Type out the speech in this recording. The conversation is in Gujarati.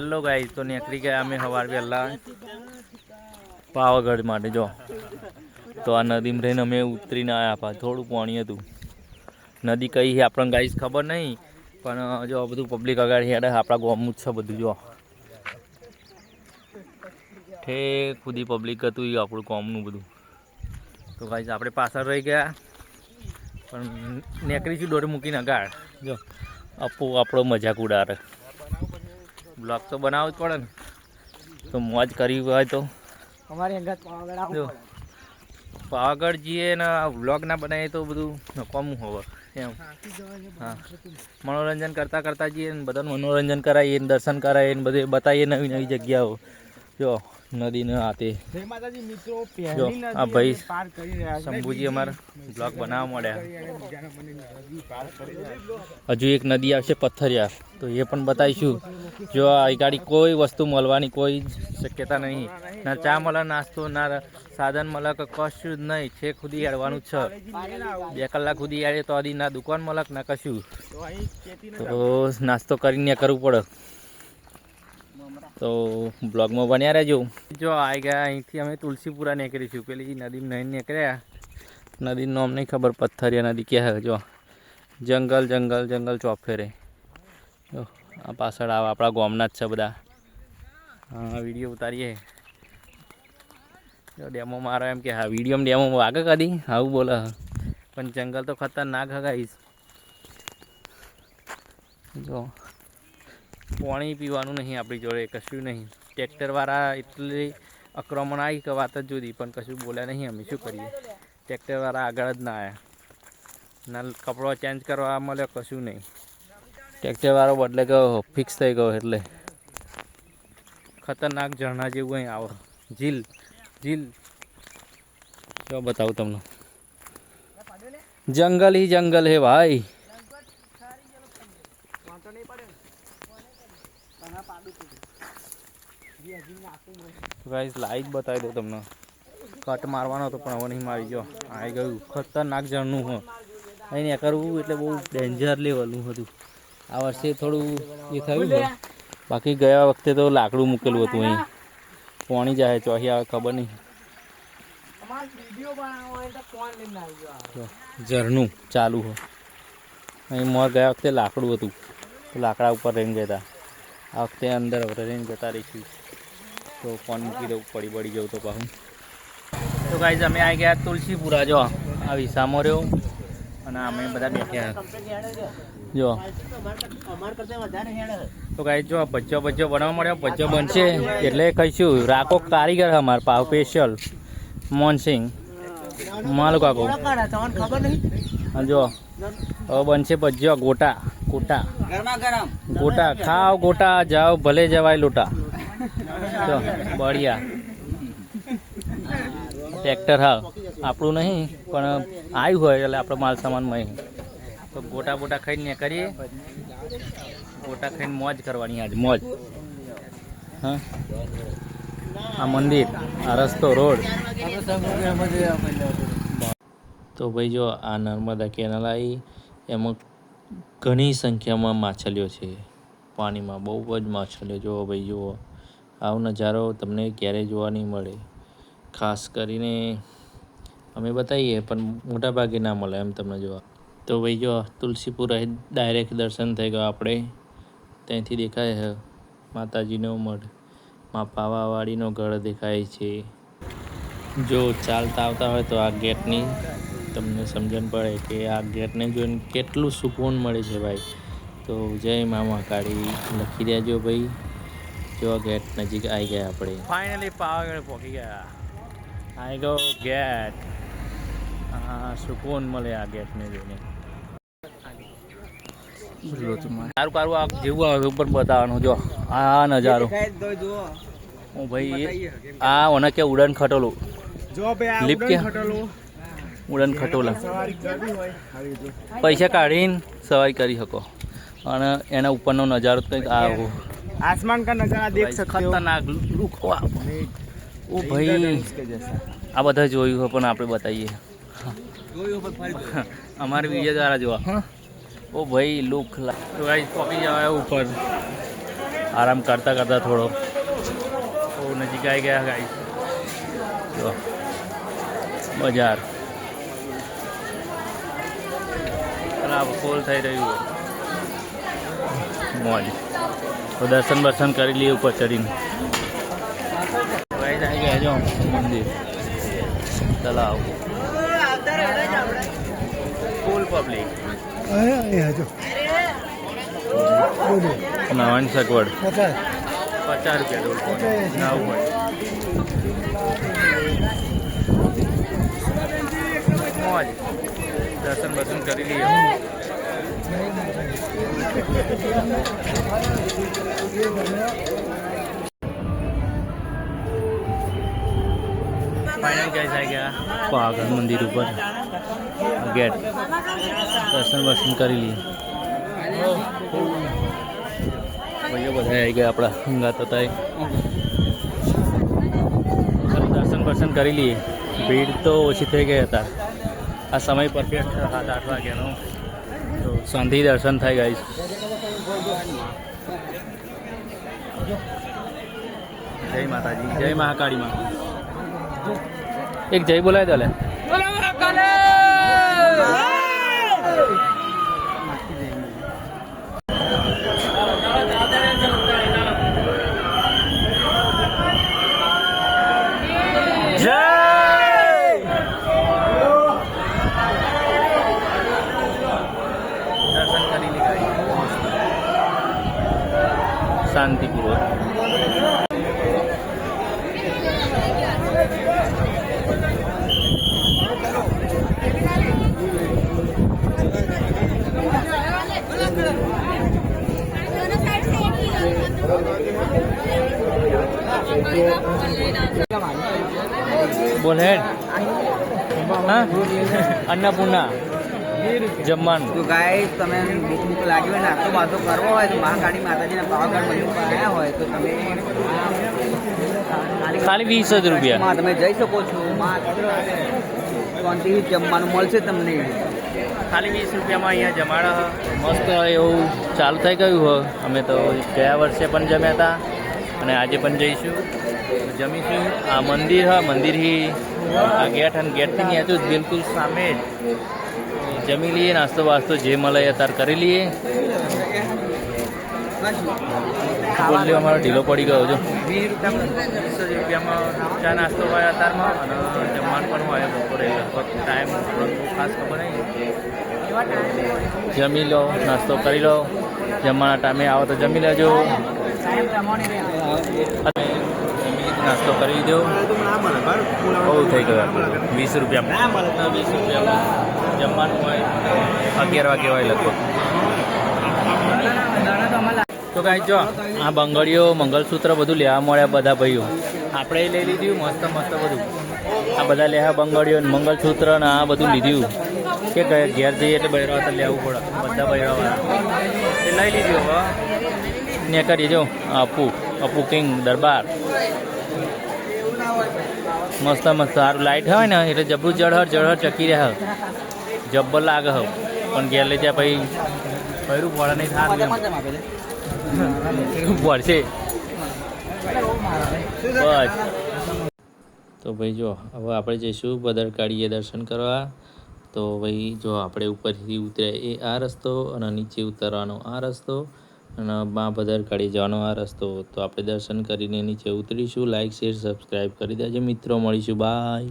હેલો ગાઈસ, તો નીકળી ગયા અમે સવાર વહેલા પાવાગઢ માટે. જો તો આ નદીમાં રહીને અમે ઉતરીને આવ્યા. થોડું પાણી હતું. નદી કઈ છે આપણને ગાઈસ ખબર નહીં, પણ જો બધું પબ્લિક આગળ હેડે આપણા ગામનું જ છે બધું. જો ઠેક ખુદી પબ્લિક હતું એ આપણું ગામનું બધું. તો ગાઈસ આપણે પાછળ રહી ગયા, પણ નીકળીશું દોડ મૂકીને આગળ. જો આપો આપણો મજાક ઉડાડે. બ્લોગ તો બનાવવું જ પડે ને, તો મોજ કરવી હોય તો જો પાવાગઢ જઈએ ને વ્લોગ ના બનાવીએ તો બધું નકામું હોવે એમ. હા, મનોરંજન કરતાં કરતાં જઈએ ને બધાનું મનોરંજન કરાવીએ ને દર્શન કરાવીએ ને બધે બતાવીએ નવી નવી જગ્યાઓ. જો નદીને આતે જો આ ભાઈ શંભુજી અમારા બ્લોગ બનાવવા મળ્યા. હજુ એક નદી આવશે પથ્થરિયા, તો એ પણ બતાવીશું. જો આ ગાડી કોઈ વસ્તુ મળવાની કોઈ શક્યતા નહીં. ના ચા મળે, નાસ્તો ના સાધન મળે કે કશું જ નહીં. છે ખુદી હેડવાનું જ છે. 2 કલાક સુધી હેડે તો હજી ના દુકાન મળે ના કશું. તો નાસ્તો કરીને કરવું પડે. તો બ્લોગમાં બન્યા રહેજો. જો આવી ગયા અહીંથી અમે તુલસીપુરા નીકળીશું. પેલી નદીમાં નહીં નીકળ્યા. નદીનું નામ નહીં ખબર, પથ્થરિયા નદી ક્યાં. જો જંગલ જંગલ જંગલ ચોફેરે. જો આ પાછળ આવે આપણા ગામના જ છે બધા. હા, વિડીયો ઉતારીએ. જો ડેમો મારો એમ કે હા વિડીયોમાં ડેમો વાગે કદી આવું બોલે. પણ જંગલ તો ખતરનાક હગાઈશ. જો પાણી પીવાનું નહીં આપણી જોડે, કશું નહીં. ટ્રેક્ટરવાળા એટલી આક્રમણ આવી કે વાત જ જુદી, પણ કશું બોલ્યા નહીં. અમે શું કરીએ, ટ્રેક્ટરવાળા આગળ જ ના આવ્યા. ના કપડો ચેન્જ કરવા મળ્યો, કશું નહીં. ટ્રેક્ટરવાળો બદલે ગયો, ફિક્સ થઈ ગયો. એટલે ખતરનાક ઝરણા જેવું અહીં આવે. ઝીલ ઝીલ જો બતાવું તમને. જંગલ ही जंगल है भाई. ગાઈસ લાઈટ બતાવી દો તમને. કટ મારવાનો હતો પણ હવે નહીં મારી. જો આવી ગયું ખતરનાક ઝરણું હોય. અહીં કરવું એટલે બહુ ડેન્જર લેવલનું હતું. આ વર્ષે થોડું એ થયું છે, બાકી ગયા વખતે તો લાકડું મૂકેલું હતું. અહીં પાણી જાય ચોહી આવે ખબર નહીં. ઝરણું ચાલુ હોય. અહીં મોર ગયા વખતે લાકડું હતું, તો લાકડા ઉપર રહીને ગયા હતા. આ વખતે અંદર રહીને જતા રહીશું. તો ફોન મૂકી દઉં, પડી જવું તો પાછું. તો ગાઈઝ અમે આવી ગયા તુલસીપુરા. જો આ વિસામો રહ્યો અને અમે બધા બેઠ્યા. જો તો ગાઈઝ જો ભજ્જો બનાવવા મળ્યો. ભજ્જો બનશે એટલે કહીશું. રાખો કારીગર અમારા પાવ સ્પેશિયલ મોનસિંગ માલ કાકો. જો હવે બનશે ભજ્જો. ગોટા ગોટા ખાઓ, ગોટા જાઓ ભલે જવાય લોટા. જો બળિયા ટ્રેક્ટર હા આપણું નહીં, પણ આવ્યું હોય એટલે આપણે માલ સામાનમાં. તો ગોટા બોટા ખાઈને કરીએ. ગોટા ખાઈને મોજ કરવાની આજ મોજ. હા, આ મંદિર, આ રસ્તો, રોડ. તો ભાઈ જો આ નર્મદા કેનાલ આવી, એમાં ઘણી સંખ્યામાં માછલીઓ છે પાણીમાં. બહુ જ માછલીઓ. જુઓ ભાઈ જુઓ, આવો નજારો તમને ક્યારેય જોવા નહીં મળે. ખાસ કરીને અમે બતાવીએ પણ મોટા ભાગે ના મળે એમ તમને જોવા. તો ભાઈ જો તુલસીપુરા ડાયરેક્ટ દર્શન થઈ ગયો આપણે. ત્યાંથી દેખાય છે માતાજીનો મઢ, માં પાવાવાડીનો ગઢ દેખાય છે. જો ચાલતા આવતા હોય તો આ ગેટની તમને સમજણ પડે કે આ ગેટને જોઈને કેટલું સુકૂન મળે છે ભાઈ. તો જય મા મહાકાળી લખી દેજો ભાઈ. જો ગેટ નજીક આવી ગયા આપણે. ફાઇનલી પાવાગઢ પહોંચી ગયા. આવી ગયો ગેટ. હા, સુકૂન મળે આ ગેટને જોઈને. સારું કારું આ જેવું આવે ઉપર બતાવવાનું. જો આ નજારો હું ભાઈ આ ઓને કે ઉડન ખટોલું લીપ કે ઉડન ખટોલા પૈસા કાઢીને સવારી કરી શકો. અને એના ઉપરનો નજારો કંઈક આવો आसमान का नजारा देख सकते हो. खतरनाक लुक. ओ भाई આ બધા જોયું હોય પણ આપણે બતાવીએ. અમારે વિડીયો દ્વારા જોવા. ઓ ભાઈ લુક તો ગાઈસ પહોંચી જવાય ઉપર. આરામ કરતાં કરતાં થોડો બહુ નજીક આવી ગયા ગાઈસ. જો બજાર ફૂલ થઈ રહ્યું મોજ. તો દર્શન બર્શન કરી લઈએ ઉપર ચડીને. આવી ગયા જો મંદિર તલાવ ફૂલ પબ્લિક. નાવાની સગવડ 50 રૂપિયા નાવું હોય. મોજ દર્શન બર્શન કરી લઈએ. ફાઇનલ ગાઈસ આવી ગયા પાવાગઢ મંદિર ઉપર ગેટ. દર્શન બર્શન કરી લઈએ. ભાઈઓ બધા આવી ગયા આપણા હંગાત હતા. દર્શન બર્શન કરી લઈએ. ભીડ તો ઓછી થઈ ગઈ હતા. આ સમય પરફેક્ટ 7-8 વાગ્યાનો. તો શાંતિ દર્શન થાય ગાઈસ. જય માતાજી, જય મહાકાળી માં. એક જય બોલાય દો લે. શાંતિપૂર્વક. બોલ હેડ. હા અન્નપૂર્ણા જમવાનું. તો ગાઈસ તમે ભૂખ લાગી હોય નાસ્તો બાસ્તો કરવો હોય તો મહાકાળી માતાજીના પાવાગઢ મંદિર પર આવ્યા હોય તો તમે ખાલી 20 રૂપિયા તમે જઈ શકો છો. માત્ર શાંતિથી જમવાનું મળશે તમને. ખાલી 20 રૂપિયામાં અહીંયા જમાડ મસ્ત એવું ચાલુ થઈ ગયું હોય. અમે તો ગયા વર્ષે પણ જમ્યા હતા અને આજે પણ જઈશું જમીશું. આ મંદિર મંદિરથી આ ગેટ અને ગેટથી ન્યાચું જ બિલકુલ સામે જ જમી લઈએ. નાસ્તો વાસ્તો જે મળે અત્યારે કરી લઈએ. બોલ્યો અમારો ઢીલો પડી ગયો. જો 20 રૂપિયામાં ચા નાસ્તો હોય અત્યારમાં અને જમવાનું પણ હોય બપોરે. લગભગ ટાઈમ ખાસ ખબર નહીં. જમી લો, નાસ્તો કરી લો. જમવાના ટાઈમે આવો તો જમી લેજો. નાસ્તો કરી લીધો. બહુ થઈ ગયો. 20 રૂપિયામાં 20 રૂપિયામાં જમવાનું હોય. 11 વાગે હોય લગભગ. તો કાંઈ જો આ બંગડીઓ મંગલસૂત્ર બધું લેવા મળ્યા બધા ભાઈઓ. આપણે લઈ લીધું મસ્ત મસ્ત બધું. આ બધા લેવા બંગડીઓ મંગલસૂત્ર ને આ બધું લીધું કે ઘેર જઈએ એટલે બૈરાવા તો લેવું પડે. બધા બૈરાવાળા એ લઈ લીધું. હવે ને કરીએ જો અપુ કિંગ દરબાર મસ્ત મસ્ત સારું લાઇટ હોય ને એટલે જબરું જળહર ચકી રહે. જબ્બર લાગે હવે પણ ઘેર લઈ જાય પછી ફર્યું પડે નહીં સારું પડશે બસ. તો ભાઈ જો હવે આપણે જઈશું ભદ્રકાળીએ દર્શન કરવા. તો ભાઈ જો આપણે ઉપરથી ઉતર્યા એ આ રસ્તો અને નીચે ઉતરવાનો આ રસ્તો અને મા ભદ્રકાળી જવાનો આ રસ્તો. તો આપણે દર્શન કરીને નીચે ઉતરીશું. લાઇક શેર સબસ્ક્રાઈબ કરી દેજો મિત્રો. મળીશું. બાય.